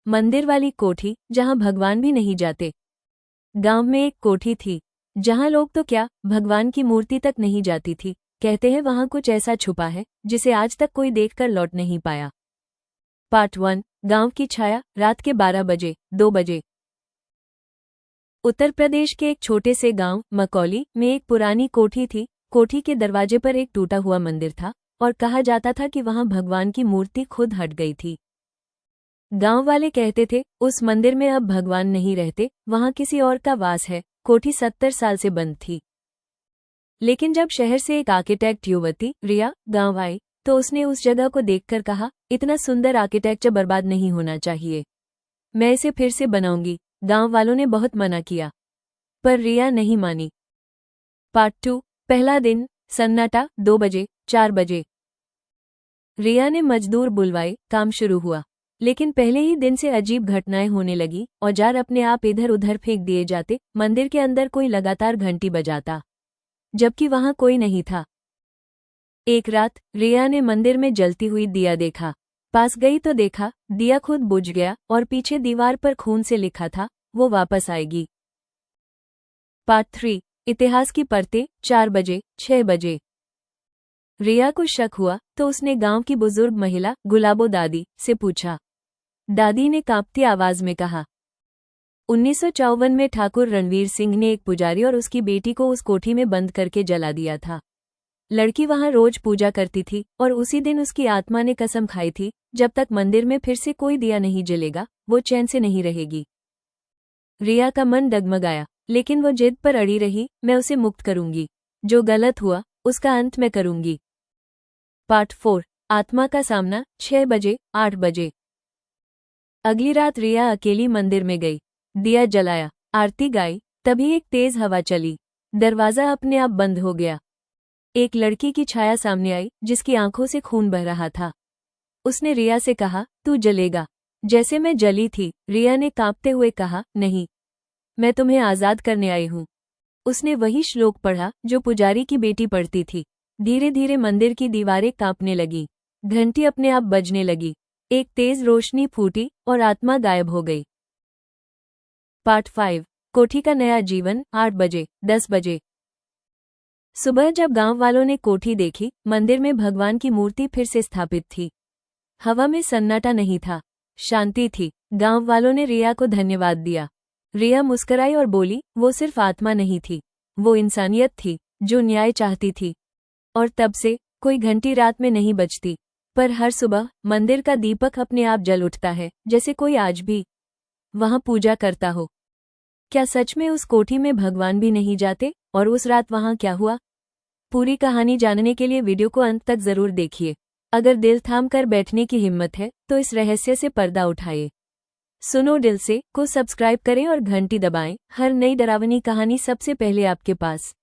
मंदिर वाली कोठी जहां भगवान भी नहीं जाते। गांव में एक कोठी थी जहां लोग तो क्या, भगवान की मूर्ति तक नहीं जाती थी। कहते हैं वहां कुछ ऐसा छुपा है जिसे आज तक कोई देखकर लौट नहीं पाया। पार्ट 1। गांव की छाया। रात के 12 बजे 2 बजे उत्तर प्रदेश के एक छोटे से गांव मकौली में एक पुरानी कोठी थी। कोठी के दरवाजे पर एक टूटा हुआ मंदिर था और कहा जाता था कि वहां भगवान की मूर्ति खुद हट गई थी। गांव वाले कहते थे उस मंदिर में अब भगवान नहीं रहते, वहां किसी और का वास है। कोठी 70 साल से बंद थी। लेकिन जब शहर से एक आर्किटेक्ट युवती रिया गांव आई तो उसने उस जगह को देखकर कहा, इतना सुंदर आर्किटेक्चर बर्बाद नहीं होना चाहिए, मैं इसे फिर से बनाऊंगी। गांव वालों ने बहुत मना किया पर रिया नहीं मानी। पार्ट 2। पहला दिन। सन्नाटा। 2 बजे 4 बजे रिया ने मजदूर बुलवाए, काम शुरू हुआ। लेकिन पहले ही दिन से अजीब घटनाएं होने लगी। औजार अपने आप इधर उधर फेंक दिए जाते, मंदिर के अंदर कोई लगातार घंटी बजाता जबकि वहां कोई नहीं था। एक रात रिया ने मंदिर में जलती हुई दिया देखा। पास गई तो देखा दिया खुद बुझ गया और पीछे दीवार पर खून से लिखा था, वो वापस आएगी। पार्ट 3। इतिहास की परतें। 4 बजे 6 बजे रिया को शक हुआ तो उसने गांव की बुजुर्ग महिला गुलाबो दादी से पूछा। दादी ने कांपती आवाज में कहा, 1954 में ठाकुर रणवीर सिंह ने एक पुजारी और उसकी बेटी को उस कोठी में बंद करके जला दिया था। लड़की वहां रोज पूजा करती थी और उसी दिन उसकी आत्मा ने कसम खाई थी, जब तक मंदिर में फिर से कोई दिया नहीं जलेगा वो चैन से नहीं रहेगी। रिया का मन डगमगाया, लेकिन वो जिद पर अड़ी रही, मैं उसे मुक्त करूंगी, जो गलत हुआ उसका अंत मैं करूंगी। पार्ट 4। आत्मा का सामना। 6 बजे 8 बजे अगली रात रिया अकेली मंदिर में गई, दिया जलाया, आरती गाई। तभी एक तेज हवा चली, दरवाजा अपने आप बंद हो गया। एक लड़की की छाया सामने आई जिसकी आंखों से खून बह रहा था। उसने रिया से कहा, तू जलेगा जैसे मैं जली थी। रिया ने कांपते हुए कहा, नहीं, मैं तुम्हें आजाद करने आई हूं। उसने वही श्लोक पढ़ा जो पुजारी की बेटी पढ़ती थी। धीरे धीरे मंदिर की दीवारें कांपने लगी, घंटी अपने आप बजने लगी, एक तेज रोशनी फूटी और आत्मा गायब हो गई। पार्ट 5। कोठी का नया जीवन। 8 बजे 10 बजे सुबह जब गांव वालों ने कोठी देखी, मंदिर में भगवान की मूर्ति फिर से स्थापित थी। हवा में सन्नाटा नहीं था, शांति थी। गांव वालों ने रिया को धन्यवाद दिया। रिया मुस्कुराई और बोली, वो सिर्फ आत्मा नहीं थी, वो इंसानियत थी जो न्याय चाहती थी। और तब से कोई घंटी रात में नहीं बजती, पर हर सुबह मंदिर का दीपक अपने आप जल उठता है, जैसे कोई आज भी वहां पूजा करता हो। क्या सच में उस कोठी में भगवान भी नहीं जाते? और उस रात वहां क्या हुआ? पूरी कहानी जानने के लिए वीडियो को अंत तक जरूर देखिए। अगर दिल थाम कर बैठने की हिम्मत है तो इस रहस्य से पर्दा उठाइए। सुनो दिल से को सब्सक्राइब करें और घंटी दबाएं, हर नई डरावनी कहानी सबसे पहले आपके पास।